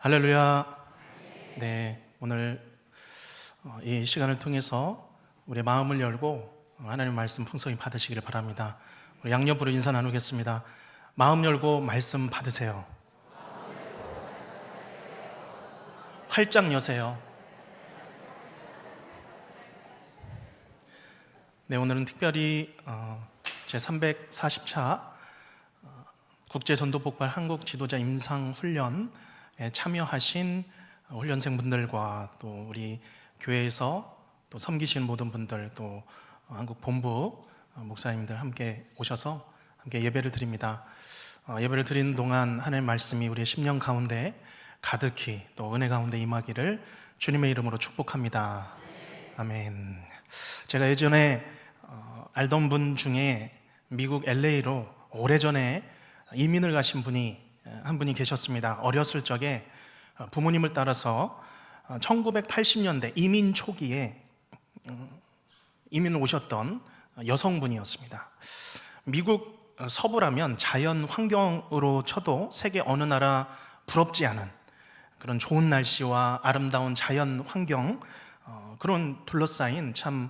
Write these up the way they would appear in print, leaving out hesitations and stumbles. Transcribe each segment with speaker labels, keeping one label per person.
Speaker 1: 할렐루야. 네, 오늘 이 시간을 통해서 우리의 마음을 열고 하나님의 말씀 풍성히 받으시기를 바랍니다. 우리 양옆으로 인사 나누겠습니다. 마음 열고 말씀 받으세요. 활짝 여세요. 네, 오늘은 특별히 제340차 국제전도폭발 한국 지도자 임상훈련에 참여하신 훈련생분들과 또 우리 교회에서 또 섬기시는 모든 분들, 또 한국 본부 목사님들 함께 오셔서 함께 예배를 드립니다. 예배를 드리는 동안 하나님의 말씀이 우리의 심령 가운데 가득히 또 은혜 가운데 임하기를 주님의 이름으로 축복합니다. 아멘. 제가 예전에 알던 분 중에 미국 LA로 오래전에 이민을 가신 분이 한 분이 계셨습니다. 어렸을 적에 부모님을 따라서 1980년대 이민 초기에 이민을 오셨던 여성분이었습니다. 미국 서부라면 자연 환경으로 쳐도 세계 어느 나라 부럽지 않은 그런 좋은 날씨와 아름다운 자연 환경, 그런 둘러싸인 참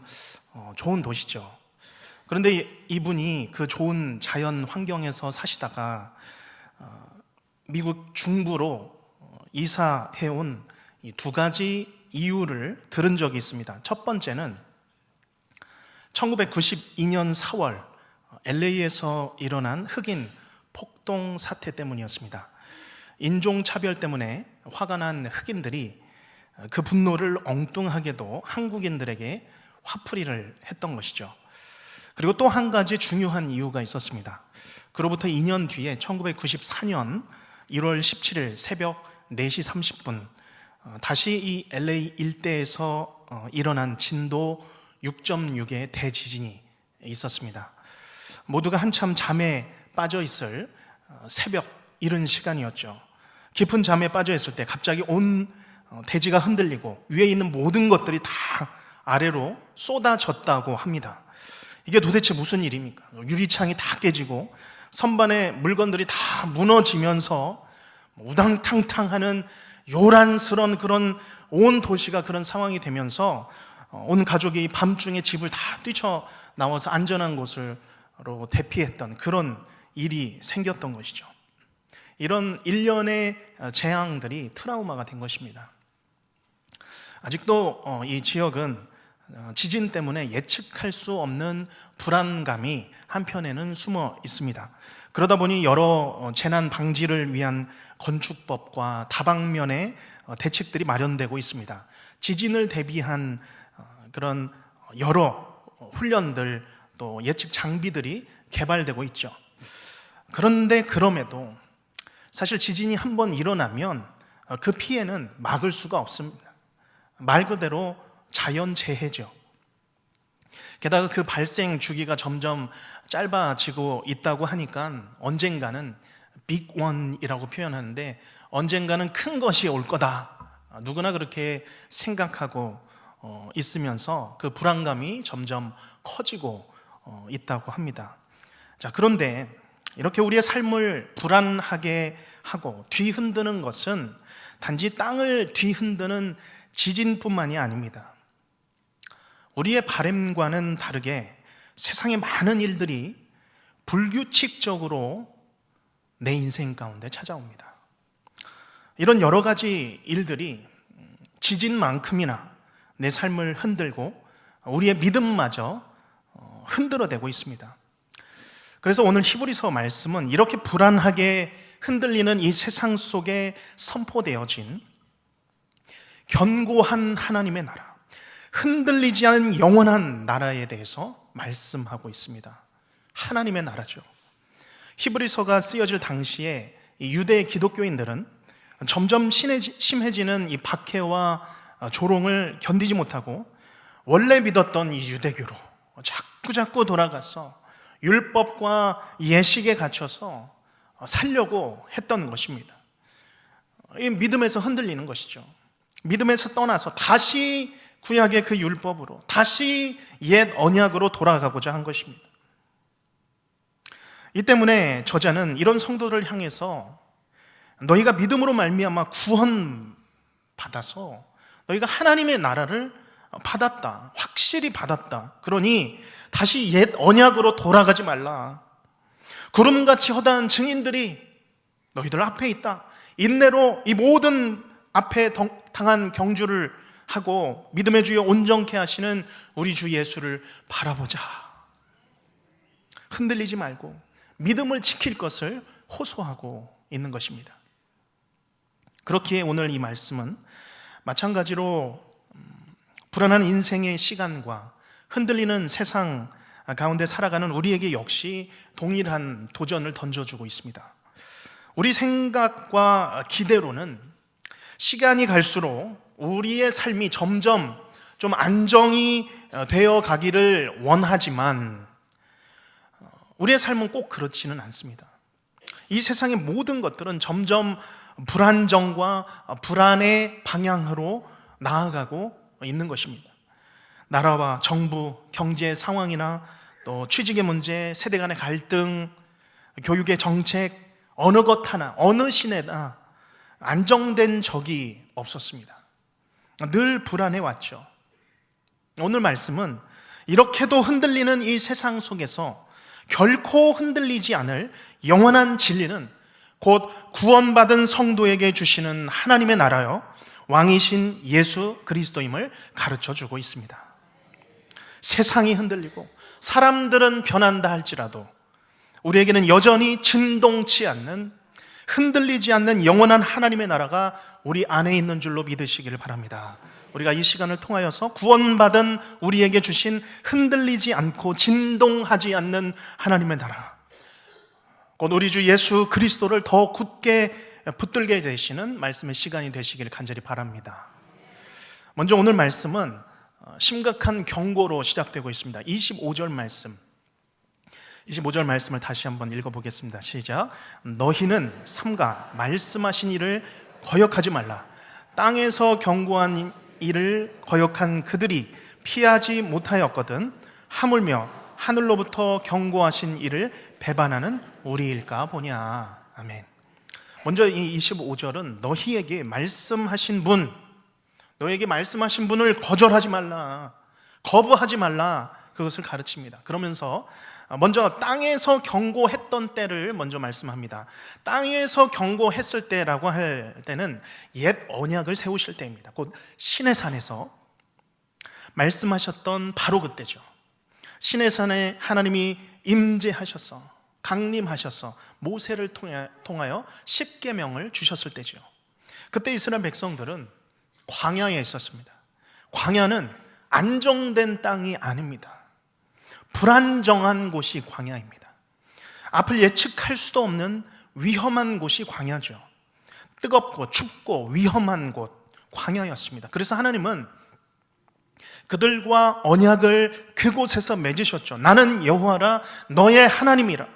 Speaker 1: 좋은 도시죠. 그런데 이분이 그 좋은 자연 환경에서 사시다가 미국 중부로 이사해온 이 두 가지 이유를 들은 적이 있습니다. 첫 번째는 1992년 4월 LA에서 일어난 흑인 폭동 사태 때문이었습니다. 인종차별 때문에 화가 난 흑인들이 그 분노를 엉뚱하게도 한국인들에게 화풀이를 했던 것이죠. 그리고 또 한 가지 중요한 이유가 있었습니다. 그로부터 2년 뒤에 1994년 1월 17일 새벽 4시 30분 다시 이 LA 일대에서 일어난 진도 6.6의 대지진이 있었습니다. 모두가 한참 잠에 빠져 있을 새벽 이른 시간이었죠. 깊은 잠에 빠져 있을 때 갑자기 온 대지가 흔들리고 위에 있는 모든 것들이 다 아래로 쏟아졌다고 합니다. 이게 도대체 무슨 일입니까? 유리창이 다 깨지고 선반의 물건들이 다 무너지면서 우당탕탕하는 요란스런 그런 온 도시가 그런 상황이 되면서 온 가족이 밤중에 집을 다 뛰쳐나와서 안전한 곳으로 대피했던 그런 일이 생겼던 것이죠. 이런 일련의 재앙들이 트라우마가 된 것입니다. 아직도 이 지역은 지진 때문에 예측할 수 없는 불안감이 한편에는 숨어 있습니다. 그러다 보니 여러 재난 방지를 위한 건축법과 다방면의 대책들이 마련되고 있습니다. 지진을 대비한 그런 여러 훈련들 또 예측 장비들이 개발되고 있죠. 그런데 그럼에도 사실 지진이 한번 일어나면 그 피해는 막을 수가 없습니다. 말 그대로 자연재해죠. 게다가 그 발생 주기가 점점 짧아지고 있다고 하니까 언젠가는 빅원이라고 표현하는데 언젠가는 큰 것이 올 거다. 누구나 그렇게 생각하고 있으면서 그 불안감이 점점 커지고 있다고 합니다. 자, 그런데 이렇게 우리의 삶을 불안하게 하고 뒤흔드는 것은 단지 땅을 뒤흔드는 지진뿐만이 아닙니다. 우리의 바람과는 다르게 세상의 많은 일들이 불규칙적으로 내 인생 가운데 찾아옵니다. 이런 여러 가지 일들이 지진만큼이나 내 삶을 흔들고 우리의 믿음마저 흔들어대고 있습니다. 그래서 오늘 히브리서 말씀은 이렇게 불안하게 흔들리는 이 세상 속에 선포되어진 견고한 하나님의 나라, 흔들리지 않은 영원한 나라에 대해서 말씀하고 있습니다. 하나님의 나라죠. 히브리서가 쓰여질 당시에 유대 기독교인들은 점점 심해지는 이 박해와 조롱을 견디지 못하고 원래 믿었던 이 유대교로 자꾸 돌아가서 율법과 예식에 갇혀서 살려고 했던 것입니다. 이 믿음에서 흔들리는 것이죠. 믿음에서 떠나서 다시 구약의 그 율법으로 다시 옛 언약으로 돌아가고자 한 것입니다. 이 때문에 저자는 이런 성도를 향해서 너희가 믿음으로 말미암아 구원 받아서 너희가 하나님의 나라를 받았다, 확실히 받았다. 그러니 다시 옛 언약으로 돌아가지 말라. 구름같이 허다한 증인들이 너희들 앞에 있다. 인내로 이 모든 앞에 당한 경주를 하고 믿음의 주여 온전케 하시는 우리 주 예수를 바라보자. 흔들리지 말고 믿음을 지킬 것을 호소하고 있는 것입니다. 그렇기에 오늘 이 말씀은 마찬가지로 불안한 인생의 시간과 흔들리는 세상 가운데 살아가는 우리에게 역시 동일한 도전을 던져주고 있습니다. 우리 생각과 기대로는 시간이 갈수록 우리의 삶이 점점 좀 안정이 되어 가기를 원하지만 우리의 삶은 꼭 그렇지는 않습니다. 이 세상의 모든 것들은 점점 불안정과 불안의 방향으로 나아가고 있는 것입니다. 나라와 정부, 경제 상황이나 또 취직의 문제, 세대 간의 갈등, 교육의 정책, 어느 것 하나, 어느 시대나 안정된 적이 없었습니다. 늘 불안해 왔죠. 오늘 말씀은 이렇게도 흔들리는 이 세상 속에서 결코 흔들리지 않을 영원한 진리는 곧 구원받은 성도에게 주시는 하나님의 나라요 왕이신 예수 그리스도임을 가르쳐주고 있습니다. 세상이 흔들리고 사람들은 변한다 할지라도 우리에게는 여전히 진동치 않는, 흔들리지 않는 영원한 하나님의 나라가 우리 안에 있는 줄로 믿으시기를 바랍니다. 우리가 이 시간을 통하여서 구원받은 우리에게 주신 흔들리지 않고 진동하지 않는 하나님의 나라, 곧 우리 주 예수 그리스도를 더 굳게 붙들게 되시는 말씀의 시간이 되시길 간절히 바랍니다. 먼저 오늘 말씀은 심각한 경고로 시작되고 있습니다. 25절 말씀, 25절 말씀을 다시 한번 읽어보겠습니다. 시작. 너희는 삼가 말씀하신 일을 거역하지 말라. 땅에서 경고한 일을 거역한 그들이 피하지 못하였거든 하물며 하늘로부터 경고하신 일을 배반하는 우리일까 보냐. 아멘. 먼저 이 25절은 너희에게 말씀하신 분, 너희에게 말씀하신 분을 거절하지 말라, 거부하지 말라, 그것을 가르칩니다. 그러면서 먼저 땅에서 경고했던 때를 먼저 말씀합니다. 땅에서 경고했을 때라고 할 때는 옛 언약을 세우실 때입니다. 곧 시내산에서 말씀하셨던 바로 그때죠. 시내산에 하나님이 임재하셔서 강림하셔서 모세를 통하여 십계명을 주셨을 때죠. 그때 이스라엘 백성들은 광야에 있었습니다. 광야는 안정된 땅이 아닙니다. 불안정한 곳이 광야입니다. 앞을 예측할 수도 없는 위험한 곳이 광야죠. 뜨겁고 춥고 위험한 곳, 광야였습니다. 그래서 하나님은 그들과 언약을 그곳에서 맺으셨죠. 나는 여호와라 너의 하나님이라.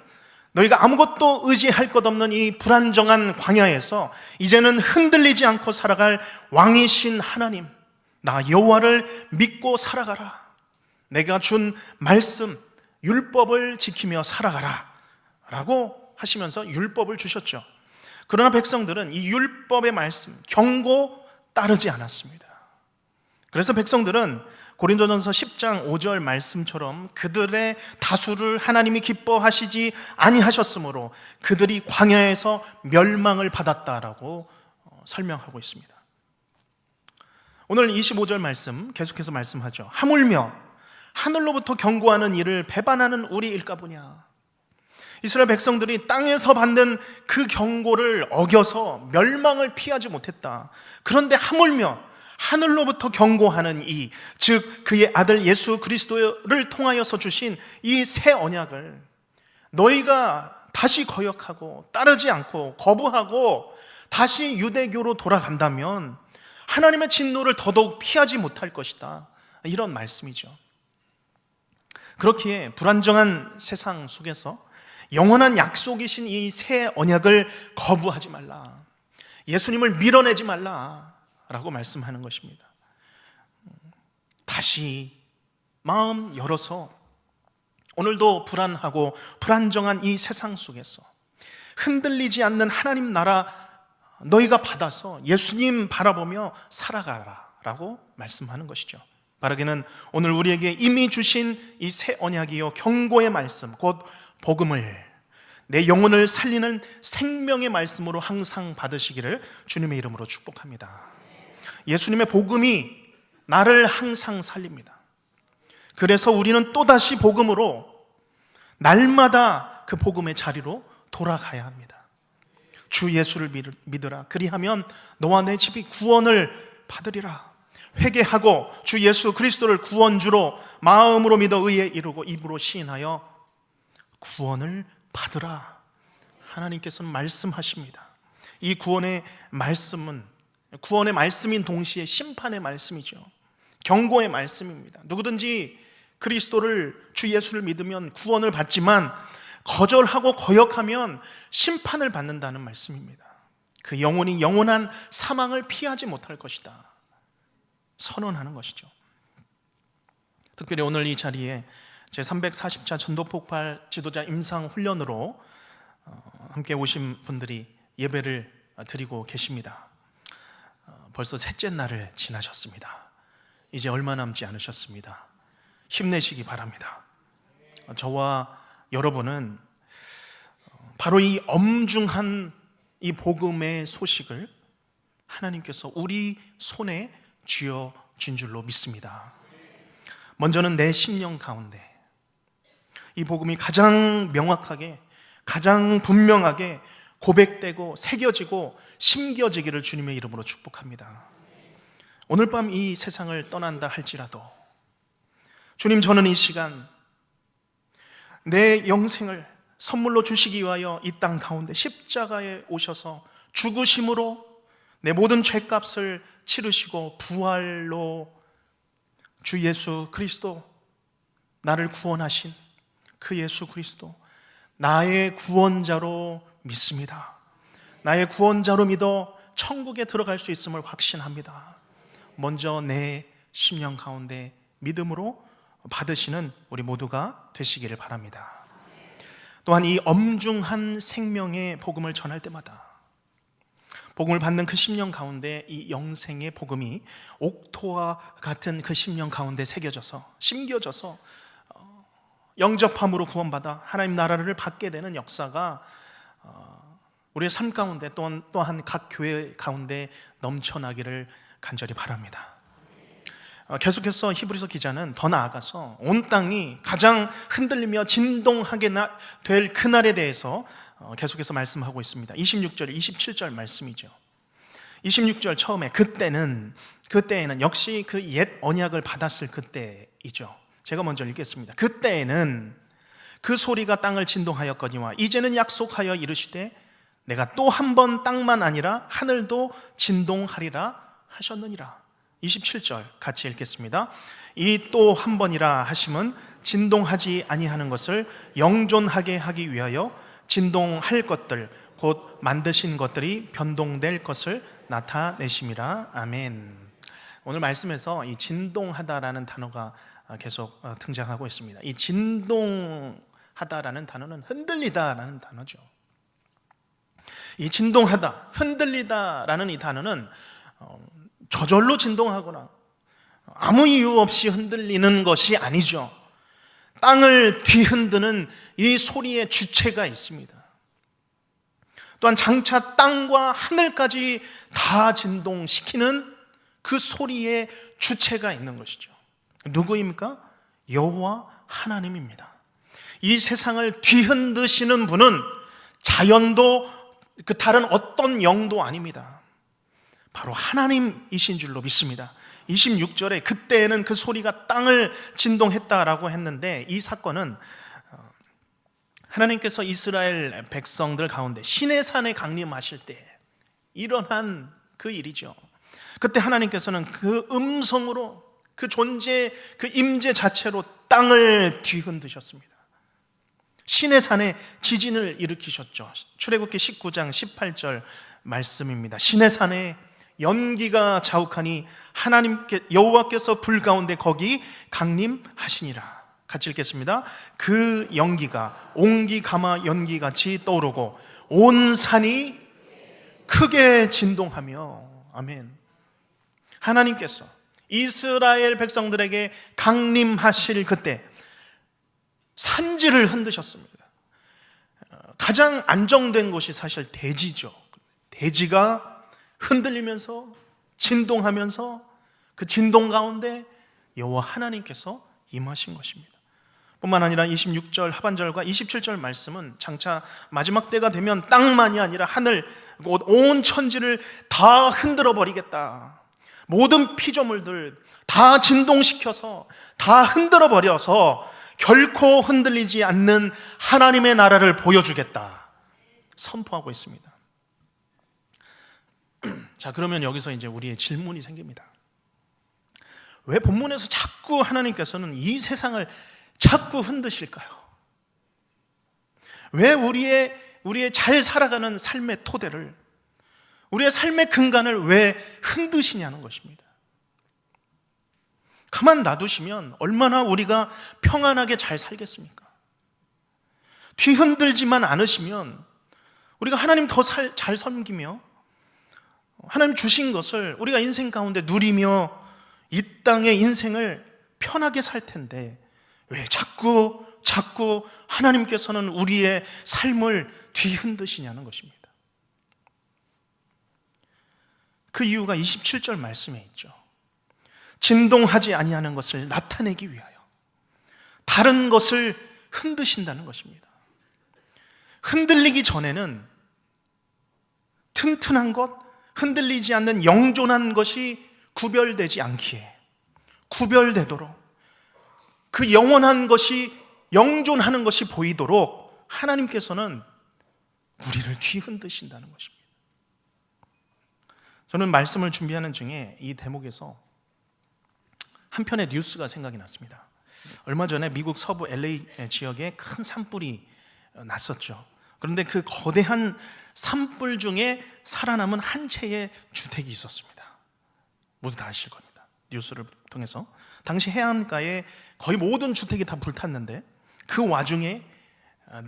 Speaker 1: 너희가 아무것도 의지할 것 없는 이 불안정한 광야에서 이제는 흔들리지 않고 살아갈 왕이신 하나님, 나 여호와를 믿고 살아가라. 내가 준 말씀, 율법을 지키며 살아가라 라고 하시면서 율법을 주셨죠. 그러나 백성들은 이 율법의 말씀, 경고 따르지 않았습니다. 그래서 백성들은 고린도전서 10장 5절 말씀처럼 그들의 다수를 하나님이 기뻐하시지 아니하셨으므로 그들이 광야에서 멸망을 받았다라고 설명하고 있습니다. 오늘 25절 말씀 계속해서 말씀하죠. 하물며 하늘로부터 경고하는 일을 배반하는 우리일까 보냐. 이스라엘 백성들이 땅에서 받는 그 경고를 어겨서 멸망을 피하지 못했다. 그런데 하물며 하늘로부터 경고하는 이, 즉 그의 아들 예수 그리스도를 통하여서 주신 이 새 언약을 너희가 다시 거역하고 따르지 않고 거부하고 다시 유대교로 돌아간다면 하나님의 진노를 더더욱 피하지 못할 것이다. 이런 말씀이죠. 그렇기에 불안정한 세상 속에서 영원한 약속이신 이 새 언약을 거부하지 말라. 예수님을 밀어내지 말라 라고 말씀하는 것입니다. 다시 마음 열어서 오늘도 불안하고 불안정한 이 세상 속에서 흔들리지 않는 하나님 나라 너희가 받아서 예수님 바라보며 살아가라 라고 말씀하는 것이죠. 바르게는 오늘 우리에게 이미 주신 이 새 언약이요 경고의 말씀, 곧 복음을, 내 영혼을 살리는 생명의 말씀으로 항상 받으시기를 주님의 이름으로 축복합니다. 예수님의 복음이 나를 항상 살립니다. 그래서 우리는 또다시 복음으로 날마다 그 복음의 자리로 돌아가야 합니다. 주 예수를 믿으라. 그리하면 너와 내 집이 구원을 받으리라. 회개하고 주 예수 그리스도를 구원주로 마음으로 믿어 의에 이르고 입으로 시인하여 구원을 받으라. 하나님께서는 말씀하십니다. 이 구원의 말씀은 구원의 말씀인 동시에 심판의 말씀이죠. 경고의 말씀입니다. 누구든지 그리스도를, 주 예수를 믿으면 구원을 받지만 거절하고 거역하면 심판을 받는다는 말씀입니다. 그 영혼이 영원한 사망을 피하지 못할 것이다 선언하는 것이죠. 특별히 오늘 이 자리에 제340차 전도폭발 지도자 임상 훈련으로 함께 오신 분들이 예배를 드리고 계십니다. 벌써 셋째 날을 지나셨습니다. 이제 얼마 남지 않으셨습니다. 힘내시기 바랍니다. 저와 여러분은 바로 이 엄중한 이 복음의 소식을 하나님께서 우리 손에 쥐어준 줄로 믿습니다. 먼저는 내 심령 가운데 이 복음이 가장 명확하게, 가장 분명하게 고백되고 새겨지고 심겨지기를 주님의 이름으로 축복합니다. 오늘 밤 이 세상을 떠난다 할지라도 주님, 저는 이 시간 내 영생을 선물로 주시기 위하여 이 땅 가운데 십자가에 오셔서 죽으심으로 내 모든 죄값을 치르시고 부활로 주 예수 그리스도, 나를 구원하신 그 예수 그리스도 나의 구원자로 믿습니다. 나의 구원자로 믿어 천국에 들어갈 수 있음을 확신합니다. 먼저 내 심령 가운데 믿음으로 받으시는 우리 모두가 되시기를 바랍니다. 또한 이 엄중한 생명의 복음을 전할 때마다 복음을 받는 그 심령 가운데 이 영생의 복음이 옥토와 같은 그 심령 가운데 새겨져서 심겨져서 영접함으로 구원받아 하나님 나라를 받게 되는 역사가 우리의 삶 가운데 또한 각 교회 가운데 넘쳐나기를 간절히 바랍니다. 계속해서 히브리서 기자는 더 나아가서 온 땅이 가장 흔들리며 진동하게 될 그날에 대해서 계속해서 말씀하고 있습니다. 26절, 27절 말씀이죠. 26절 처음에 그때는 역시 그 옛 언약을 받았을 그때이죠. 제가 먼저 읽겠습니다. 그때에는 그 소리가 땅을 진동하였거니와 이제는 약속하여 이르시되 내가 또 한 번 땅만 아니라 하늘도 진동하리라 하셨느니라. 27절 같이 읽겠습니다. 이 또 한 번이라 하심은 진동하지 아니하는 것을 영존하게 하기 위하여 진동할 것들 곧 만드신 것들이 변동될 것을 나타내심이라. 아멘. 오늘 말씀에서 이 진동하다라는 단어가 계속 등장하고 있습니다. 이 진동하다라는 단어는 흔들리다라는 단어죠. 이 진동하다, 흔들리다라는 이 단어는 저절로 진동하거나 아무 이유 없이 흔들리는 것이 아니죠. 땅을 뒤흔드는 이 소리의 주체가 있습니다. 또한 장차 땅과 하늘까지 다 진동시키는 그 소리의 주체가 있는 것이죠. 누구입니까? 여호와 하나님입니다. 이 세상을 뒤흔드시는 분은 자연도 그 다른 어떤 영도 아닙니다. 바로 하나님이신 줄로 믿습니다. 26절에 그때에는 그 소리가 땅을 진동했다라고 했는데 이 사건은 하나님께서 이스라엘 백성들 가운데 시내산에 강림하실 때 일어난 그 일이죠. 그때 하나님께서는 그 음성으로 그 존재, 그 임재 자체로 땅을 뒤흔드셨습니다. 시내산에 지진을 일으키셨죠. 출애굽기 19장 18절 말씀입니다. 시내산에 연기가 자욱하니 하나님께 여호와께서 불 가운데 거기 강림하시니라. 같이 읽겠습니다. 그 연기가 옹기 가마 연기같이 떠오르고 온 산이 크게 진동하며, 아멘. 하나님께서 이스라엘 백성들에게 강림하실 그때 산지를 흔드셨습니다. 가장 안정된 곳이 사실 대지죠. 대지가 흔들리면서 진동하면서 그 진동 가운데 여호와 하나님께서 임하신 것입니다. 뿐만 아니라 26절 하반절과 27절 말씀은 장차 마지막 때가 되면 땅만이 아니라 하늘, 온 천지를 다 흔들어 버리겠다. 모든 피조물들 다 진동시켜서 다 흔들어 버려서 결코 흔들리지 않는 하나님의 나라를 보여주겠다 선포하고 있습니다. 자, 그러면 여기서 이제 우리의 질문이 생깁니다. 왜 본문에서 자꾸 하나님께서는 이 세상을 자꾸 흔드실까요? 왜 우리의 잘 살아가는 삶의 토대를, 우리의 삶의 근간을 왜 흔드시냐는 것입니다. 가만 놔두시면 얼마나 우리가 평안하게 잘 살겠습니까? 뒤흔들지만 않으시면 우리가 하나님 더 잘 섬기며 하나님 주신 것을 우리가 인생 가운데 누리며 이 땅의 인생을 편하게 살 텐데 왜 자꾸 하나님께서는 우리의 삶을 뒤흔드시냐는 것입니다. 그 이유가 27절 말씀에 있죠. 진동하지 아니하는 것을 나타내기 위하여 다른 것을 흔드신다는 것입니다. 흔들리기 전에는 튼튼한 것, 흔들리지 않는 영존한 것이 구별되지 않기에 구별되도록 그 영원한 것이 영존하는 것이 보이도록 하나님께서는 우리를 뒤흔드신다는 것입니다. 저는 말씀을 준비하는 중에 이 대목에서 한 편의 뉴스가 생각이 났습니다. 얼마 전에 미국 서부 LA 지역에 큰 산불이 났었죠. 그런데 그 거대한 산불 중에 살아남은 한 채의 주택이 있었습니다. 모두 다 아실 겁니다. 뉴스를 통해서. 당시 해안가에 거의 모든 주택이 다 불탔는데 그 와중에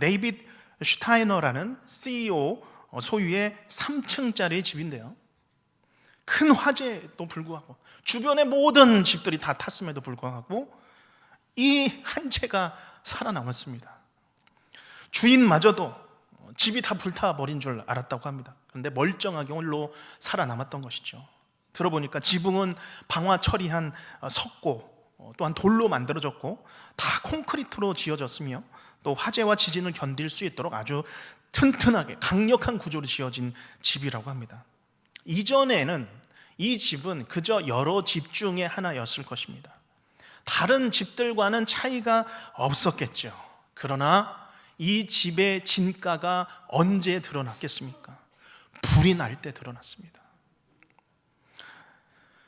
Speaker 1: 데이빗 슈타이너라는 CEO 소유의 3층짜리 집인데요, 큰 화재에도 불구하고 주변의 모든 집들이 다 탔음에도 불구하고 이 한 채가 살아남았습니다. 주인마저도 집이 다 불타버린 줄 알았다고 합니다. 그런데 멀쩡하게 홀로 살아남았던 것이죠. 들어보니까 지붕은 방화 처리한 석고 또한 돌로 만들어졌고 다 콘크리트로 지어졌으며 또 화재와 지진을 견딜 수 있도록 아주 튼튼하게 강력한 구조로 지어진 집이라고 합니다. 이전에는 이 집은 그저 여러 집 중에 하나였을 것입니다. 다른 집들과는 차이가 없었겠죠. 그러나 이 집의 진가가 언제 드러났겠습니까? 불이 날 때 드러났습니다.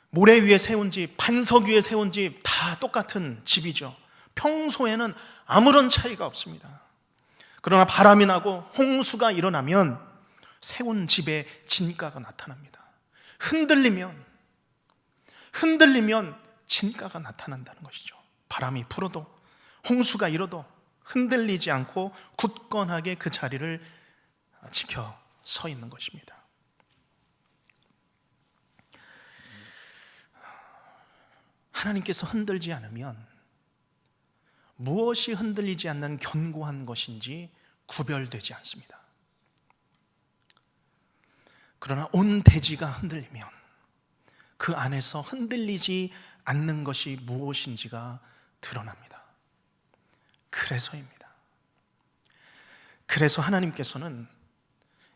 Speaker 1: 모래 위에 세운 집, 반석 위에 세운 집 다 똑같은 집이죠. 평소에는 아무런 차이가 없습니다. 그러나 바람이 나고 홍수가 일어나면 세운 집의 진가가 나타납니다. 흔들리면 진가가 나타난다는 것이죠. 바람이 불어도 홍수가 일어도 흔들리지 않고 굳건하게 그 자리를 지켜 서 있는 것입니다. 하나님께서 흔들지 않으면 무엇이 흔들리지 않는 견고한 것인지 구별되지 않습니다. 그러나 온 대지가 흔들리면 그 안에서 흔들리지 않는 것이 무엇인지가 드러납니다. 그래서입니다. 그래서 하나님께서는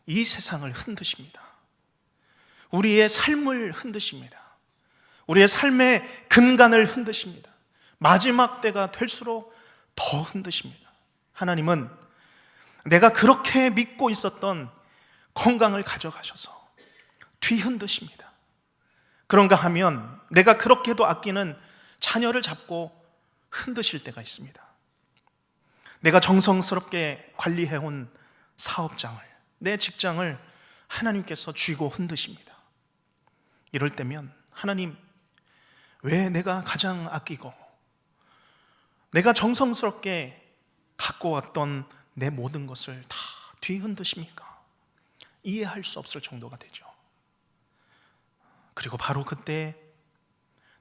Speaker 1: 이 세상을 흔드십니다. 우리의 삶을 흔드십니다. 우리의 삶의 근간을 흔드십니다. 마지막 때가 될수록 더 흔드십니다. 하나님은 내가 그렇게 믿고 있었던 건강을 가져가셔서 뒤흔드십니다. 그런가 하면 내가 그렇게도 아끼는 자녀를 잡고 흔드실 때가 있습니다. 내가 정성스럽게 관리해온 사업장을, 내 직장을 하나님께서 쥐고 흔드십니다. 이럴 때면 하나님, 왜 내가 가장 아끼고 내가 정성스럽게 갖고 왔던 내 모든 것을 다 뒤흔드십니까? 이해할 수 없을 정도가 되죠. 그리고 바로 그때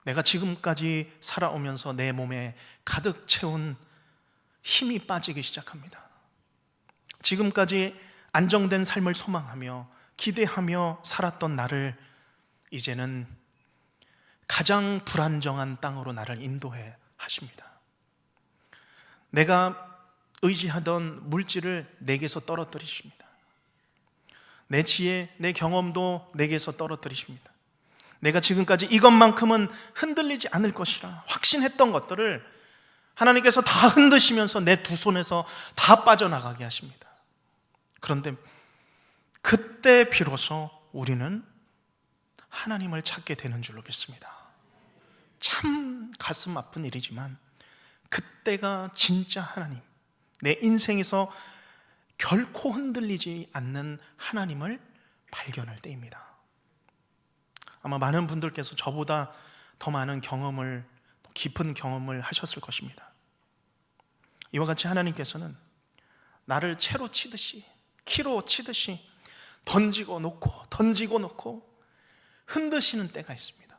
Speaker 1: 내가 지금까지 살아오면서 내 몸에 가득 채운 힘이 빠지기 시작합니다. 지금까지 안정된 삶을 소망하며 기대하며 살았던 나를 이제는 가장 불안정한 땅으로 나를 인도해 하십니다. 내가 의지하던 물질을 내게서 떨어뜨리십니다. 내 지혜, 내 경험도 내게서 떨어뜨리십니다. 내가 지금까지 이것만큼은 흔들리지 않을 것이라 확신했던 것들을 하나님께서 다 흔드시면서 내 두 손에서 다 빠져나가게 하십니다. 그런데 그때 비로소 우리는 하나님을 찾게 되는 줄로 믿습니다. 참 가슴 아픈 일이지만 그때가 진짜 하나님, 내 인생에서 결코 흔들리지 않는 하나님을 발견할 때입니다. 아마 많은 분들께서 저보다 더 많은 경험을, 깊은 경험을 하셨을 것입니다. 이와 같이 하나님께서는 나를 채로 치듯이, 키로 치듯이 던지고 놓고 흔드시는 때가 있습니다.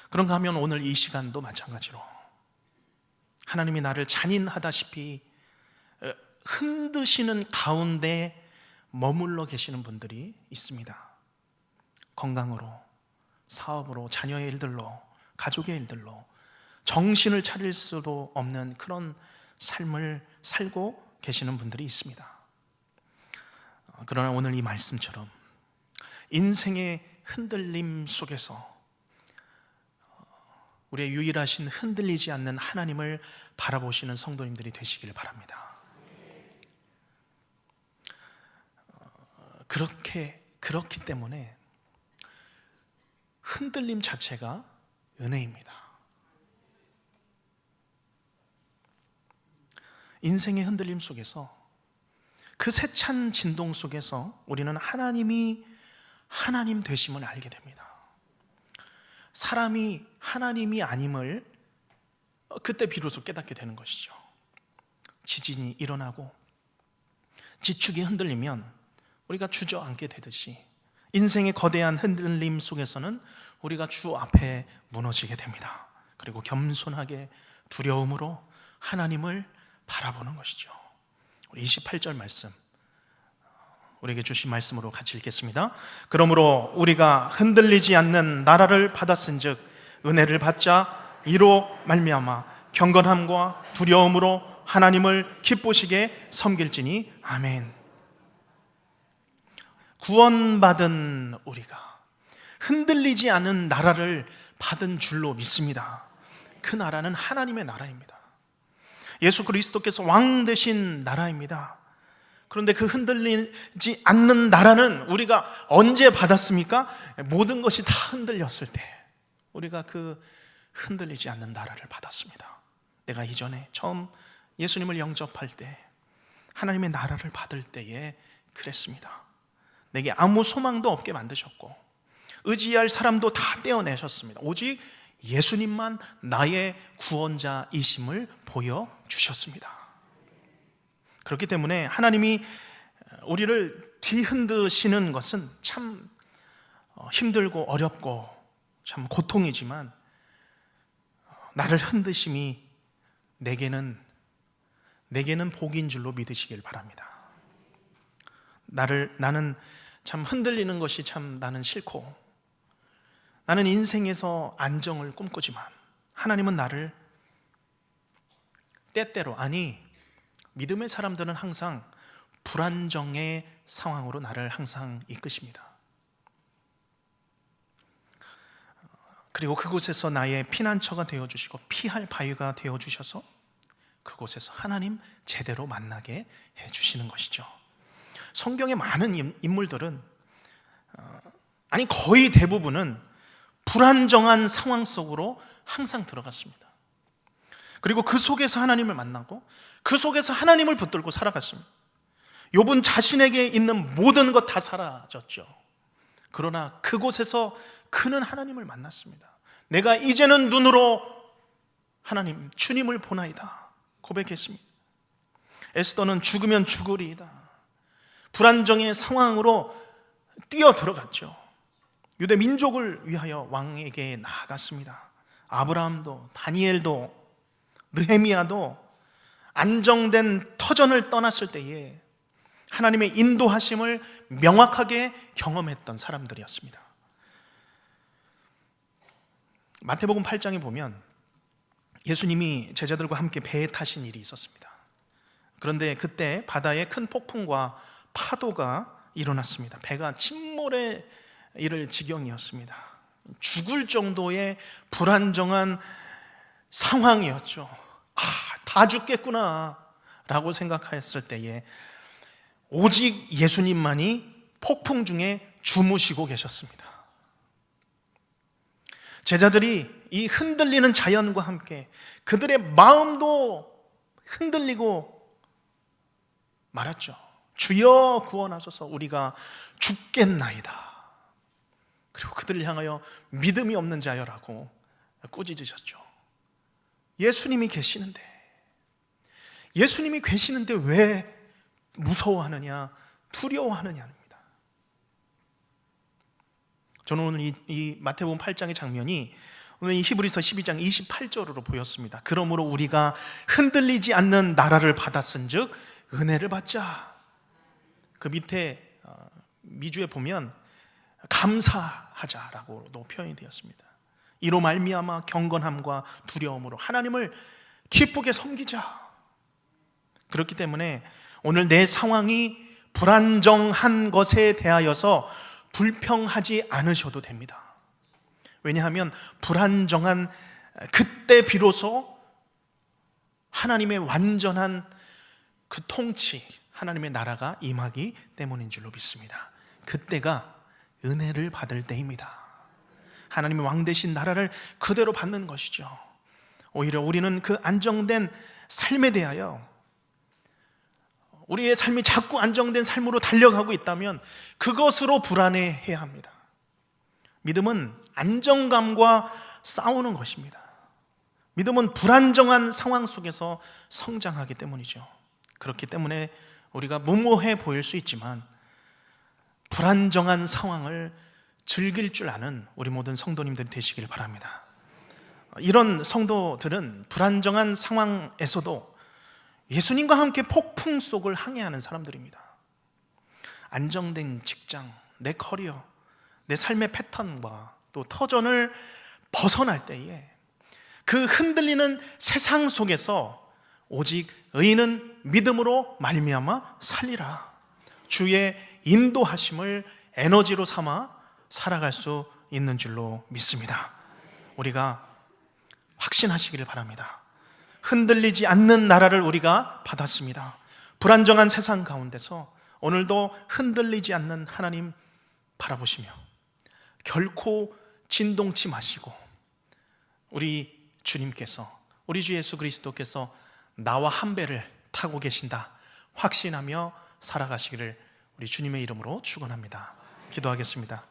Speaker 1: 그런가 하면 오늘 이 시간도 마찬가지로 하나님이 나를 잔인하다시피 흔드시는 가운데 머물러 계시는 분들이 있습니다. 건강으로, 사업으로, 자녀의 일들로, 가족의 일들로 정신을 차릴 수도 없는 그런 삶을 살고 계시는 분들이 있습니다. 그러나 오늘 이 말씀처럼 인생의 흔들림 속에서 우리의 유일하신 흔들리지 않는 하나님을 바라보시는 성도님들이 되시길 바랍니다. 그렇기 때문에 흔들림 자체가 은혜입니다. 인생의 흔들림 속에서, 그 세찬 진동 속에서 우리는 하나님이 하나님 되심을 알게 됩니다. 사람이 하나님이 아님을 그때 비로소 깨닫게 되는 것이죠. 지진이 일어나고 지축이 흔들리면 우리가 주저앉게 되듯이 인생의 거대한 흔들림 속에서는 우리가 주 앞에 무너지게 됩니다. 그리고 겸손하게 두려움으로 하나님을 바라보는 것이죠. 우리 28절 말씀, 우리에게 주신 말씀으로 같이 읽겠습니다. 그러므로 우리가 흔들리지 않는 나라를 받았은즉 은혜를 받자 이로 말미암아 경건함과 두려움으로 하나님을 기쁘시게 섬길지니 아멘. 구원받은 우리가 흔들리지 않은 나라를 받은 줄로 믿습니다. 그 나라는 하나님의 나라입니다. 예수 그리스도께서 왕 되신 나라입니다. 그런데 그 흔들리지 않는 나라는 우리가 언제 받았습니까? 모든 것이 다 흔들렸을 때 우리가 그 흔들리지 않는 나라를 받았습니다. 내가 이전에 처음 예수님을 영접할 때 하나님의 나라를 받을 때에 그랬습니다. 내게 아무 소망도 없게 만드셨고 의지할 사람도 다 떼어내셨습니다. 오직 예수님만 나의 구원자이심을 보여주셨습니다. 그렇기 때문에 하나님이 우리를 뒤흔드시는 것은 참 힘들고 어렵고 참 고통이지만 나를 흔드심이 내게는 복인 줄로 믿으시길 바랍니다. 나는 참 흔들리는 것이 참 나는 싫고 나는 인생에서 안정을 꿈꾸지만 하나님은 나를 때때로, 아니 믿음의 사람들은 항상 불안정의 상황으로 나를 항상 이끄십니다. 그리고 그곳에서 나의 피난처가 되어주시고 피할 바위가 되어주셔서 그곳에서 하나님 제대로 만나게 해주시는 것이죠. 성경의 많은 인물들은 아니 거의 대부분은 불안정한 상황 속으로 항상 들어갔습니다. 그리고 그 속에서 하나님을 만나고 그 속에서 하나님을 붙들고 살아갔습니다. 욥은 자신에게 있는 모든 것 다 사라졌죠. 그러나 그곳에서 그는 하나님을 만났습니다. 내가 이제는 눈으로 하나님 주님을 보나이다 고백했습니다. 에스더는 죽으면 죽으리이다. 불안정의 상황으로 뛰어 들어갔죠. 유대 민족을 위하여 왕에게 나아갔습니다. 아브라함도, 다니엘도, 느헤미야도 안정된 터전을 떠났을 때에 하나님의 인도하심을 명확하게 경험했던 사람들이었습니다. 마태복음 8장에 보면 예수님이 제자들과 함께 배에 타신 일이 있었습니다. 그런데 그때 바다에 큰 폭풍과 파도가 일어났습니다. 배가 침몰에 이를 지경이었습니다. 죽을 정도의 불안정한 상황이었죠. 다 죽겠구나 라고 생각했을 때에 오직 예수님만이 폭풍 중에 주무시고 계셨습니다. 제자들이 이 흔들리는 자연과 함께 그들의 마음도 흔들리고 말았죠. 주여 구원하소서, 우리가 죽겠나이다. 그리고 그들을 향하여 믿음이 없는 자여라고 꾸짖으셨죠. 예수님이 계시는데 왜 무서워하느냐, 두려워하느냐입니다. 저는 오늘 이 마태복음 8장의 장면이 오늘 이 히브리서 12장 28절으로 보였습니다. 그러므로 우리가 흔들리지 않는 나라를 받았은즉 은혜를 받자. 그 밑에 미주에 보면 감사하자라고도 표현이 되었습니다. 이로 말미암아 경건함과 두려움으로 하나님을 기쁘게 섬기자. 그렇기 때문에 오늘 내 상황이 불안정한 것에 대하여서 불평하지 않으셔도 됩니다. 왜냐하면 불안정한 그때 비로소 하나님의 완전한 그 통치, 하나님의 나라가 임하기 때문인 줄로 믿습니다. 그때가 은혜를 받을 때입니다. 하나님의 왕 되신 나라를 그대로 받는 것이죠. 오히려 우리는 그 안정된 삶에 대하여 우리의 삶이 자꾸 안정된 삶으로 달려가고 있다면 그것으로 불안해해야 합니다. 믿음은 안정감과 싸우는 것입니다. 믿음은 불안정한 상황 속에서 성장하기 때문이죠. 그렇기 때문에 우리가 무모해 보일 수 있지만 불안정한 상황을 즐길 줄 아는 우리 모든 성도님들이 되시길 바랍니다. 이런 성도들은 불안정한 상황에서도 예수님과 함께 폭풍 속을 항해하는 사람들입니다. 안정된 직장, 내 커리어, 내 삶의 패턴과 또 터전을 벗어날 때에 그 흔들리는 세상 속에서 오직 의인은 믿음으로 말미암아 살리라. 주의 인도하심을 에너지로 삼아 살아갈 수 있는 줄로 믿습니다. 우리가 확신하시기를 바랍니다. 흔들리지 않는 나라를 우리가 받았습니다. 불안정한 세상 가운데서 오늘도 흔들리지 않는 하나님 바라보시며 결코 진동치 마시고 우리 주님께서, 우리 주 예수 그리스도께서 나와 한 배를 타고 계신다 확신하며 살아가시기를 우리 주님의 이름으로 축원합니다. 기도하겠습니다.